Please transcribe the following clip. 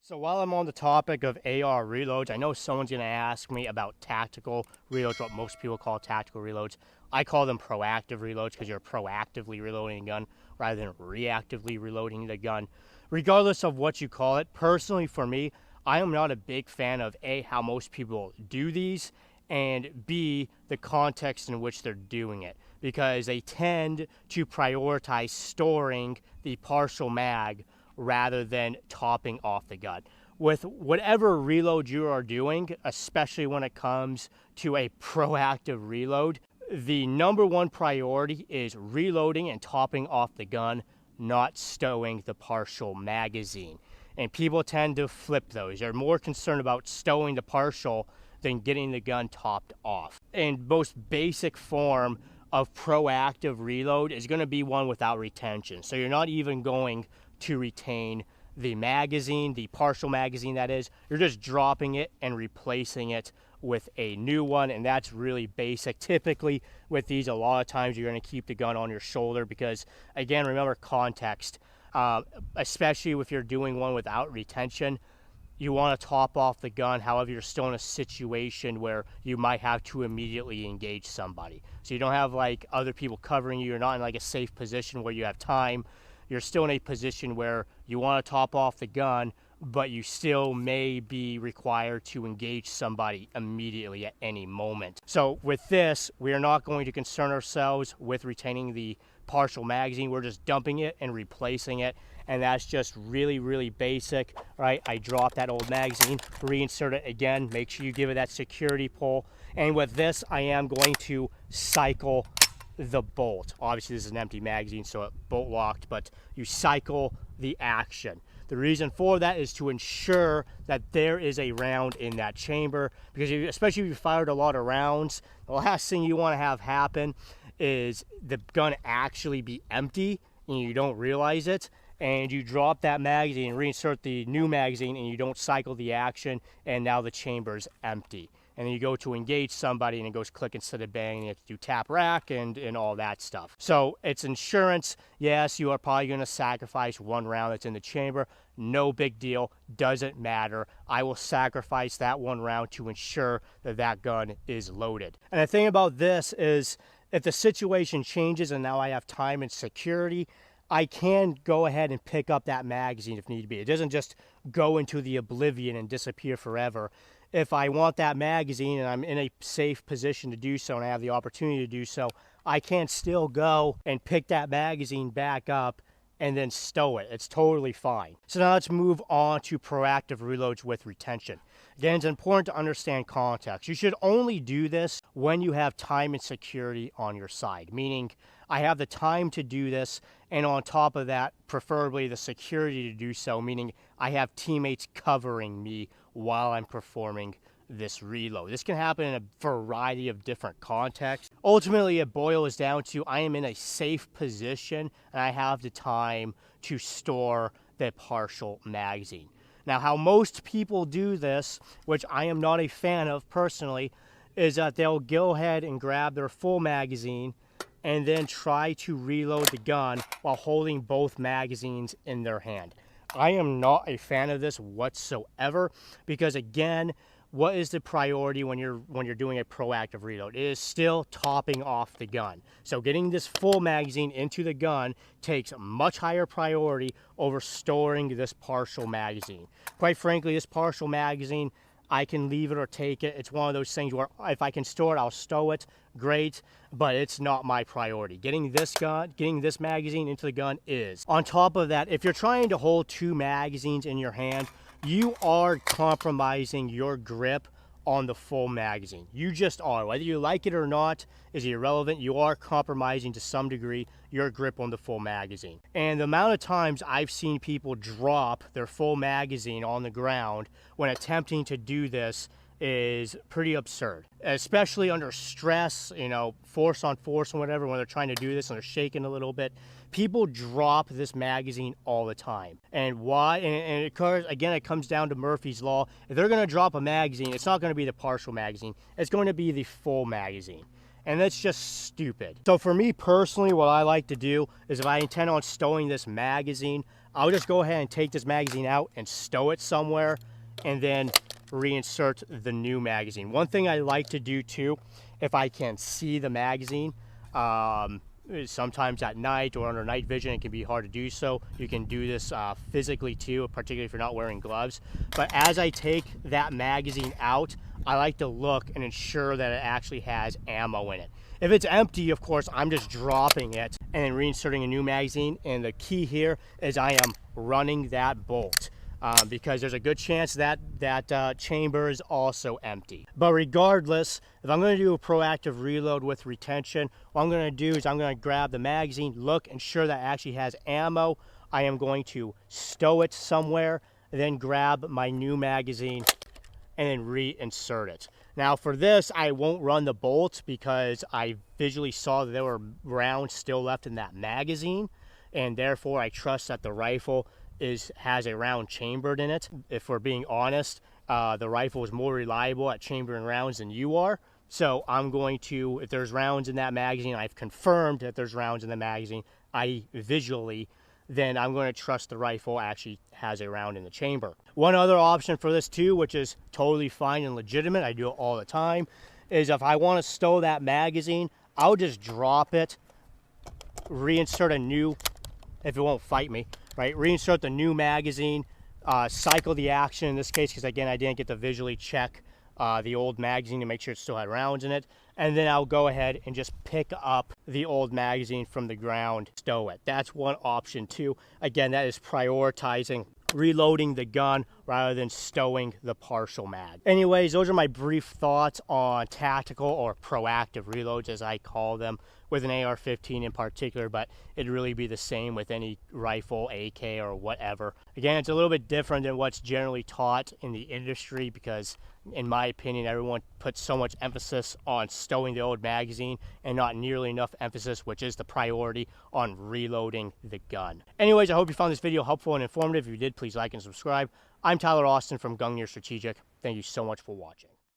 So while I'm on the topic of AR reloads, I know someone's going to ask me about tactical reloads, what most people call tactical reloads. I call them proactive reloads because you're proactively reloading a gun rather than reactively reloading the gun. Regardless of what you call it, personally for me, I am not a big fan of A, how most people do these, and B, the context in which they're doing it, because they tend to prioritize storing the partial mag rather than topping off the gun. With whatever reload you are doing, especially when it comes to a proactive reload, the number one priority is reloading and topping off the gun, not stowing the partial magazine. And people tend to flip those. They're more concerned about stowing the partial than getting the gun topped off. And most basic form of proactive reload is going to be one without retention. So you're not even going to retain the magazine, the partial magazine that is. You're just dropping it and replacing it with a new one, and that's really basic. Typically with these, a lot of times you're going to keep the gun on your shoulder because, again, remember context, especially if you're doing one without retention. You want to top off the gun, however, you're still in a situation where you might have to immediately engage somebody. So you don't have like other people covering you. You're not in like a safe position where you have time. You're still in a position where you want to top off the gun, but you still may be required to engage somebody immediately at any moment. So with this, we are not going to concern ourselves with retaining the partial magazine. We're just dumping it and replacing it. And that's just really, really basic, right? I drop that old magazine, reinsert it again. Make sure you give it that security pull. And with this, I am going to cycle the bolt. Obviously, this is an empty magazine, so it bolt locked, but you cycle the action. The reason for that is to ensure that there is a round in that chamber, because especially if you fired a lot of rounds, the last thing you want to have happen is the gun actually be empty and you don't realize it, and you drop that magazine and reinsert the new magazine and you don't cycle the action, and now the chamber is empty. And then you go to engage somebody and it goes click instead of bang, and you have to do tap rack and all that stuff. So it's insurance. Yes, you are probably going to sacrifice one round that's in the chamber. No big deal. Doesn't matter. I will sacrifice that one round to ensure that that gun is loaded. And the thing about this is if the situation changes and now I have time and security, I can go ahead and pick up that magazine if need be. It doesn't just go into the oblivion and disappear forever. If I want that magazine and I'm in a safe position to do so and I have the opportunity to do so, I can still go and pick that magazine back up and then stow it. It's totally fine. So now let's move on to proactive reloads with retention. Again, it's important to understand context. You should only do this when you have time and security on your side, meaning I have the time to do this, and on top of that, preferably the security to do so, meaning I have teammates covering me while I'm performing this reload. This can happen in a variety of different contexts. Ultimately, it boils down to I am in a safe position and I have the time to store the partial magazine. Now, how most people do this, which I am not a fan of personally, is that they'll go ahead and grab their full magazine and then try to reload the gun while holding both magazines in their hand. I am not a fan of this whatsoever because, again, what is the priority when you're doing a proactive reload? It is still topping off the gun. So getting this full magazine into the gun takes much higher priority over storing this partial magazine. Quite frankly, this partial magazine, I can leave it or take it. It's one of those things where if I can store it, I'll stow it. Great, but it's not my priority. Getting this magazine into the gun is. On top of that, if you're trying to hold two magazines in your hand, you are compromising your grip on the full magazine. You just are. Whether you like it or not is irrelevant. You are compromising to some degree your grip on the full magazine. And the amount of times I've seen people drop their full magazine on the ground when attempting to do this is pretty absurd, especially under stress, force on force and whatever, when they're trying to do this and they're shaking a little bit. People drop this magazine all the time. And why? And it comes down to Murphy's Law. If they're going to drop a magazine, it's not going to be the partial magazine. It's going to be the full magazine. And that's just stupid. So for me personally, what I like to do is if I intend on stowing this magazine, I'll just go ahead and take this magazine out and stow it somewhere and then reinsert the new magazine. One thing I like to do too, if I can see the magazine, sometimes at night or under night vision it can be hard to do so. You can do this physically too, particularly if you're not wearing gloves. But as I take that magazine out, I like to look and ensure that it actually has ammo in it. If it's empty, of course, I'm just dropping it and then reinserting a new magazine. And the key here is I am running that bolt. Because there's a good chance that that chamber is also empty. But regardless, if I'm going to do a proactive reload with retention, what I'm going to do is I'm going to grab the magazine, look, ensure that it actually has ammo. I am going to stow it somewhere, then grab my new magazine and then reinsert it. Now for this, I won't run the bolt because I visually saw that there were rounds still left in that magazine, and therefore I trust that the rifle has a round chambered in it. If we're being honest, the rifle is more reliable at chambering rounds than you are. So I'm going to, if there's rounds in that magazine, I've confirmed that there's rounds in the magazine, i.e. visually, then I'm going to trust the rifle actually has a round in the chamber. One other option for this too, which is totally fine and legitimate, I do it all the time, is if I want to stow that magazine, I'll just drop it, reinsert a new, if it won't fight me, right? Reinsert the new magazine, cycle the action in this case, because again, I didn't get to visually check the old magazine to make sure it still had rounds in it. And then I'll go ahead and just pick up the old magazine from the ground, stow it. That's one option too. Again, that is prioritizing reloading the gun rather than stowing the partial mag. Anyways, those are my brief thoughts on tactical or proactive reloads, as I call them, with an AR-15 in particular, but it'd really be the same with any rifle, AK, or whatever. Again, it's a little bit different than what's generally taught in the industry because, in my opinion, everyone puts so much emphasis on stowing the old magazine and not nearly enough emphasis, which is the priority, on reloading the gun. Anyways, I hope you found this video helpful and informative. If you did, please like and subscribe. I'm Tyler Austin from Gungnir Strategic. Thank you so much for watching.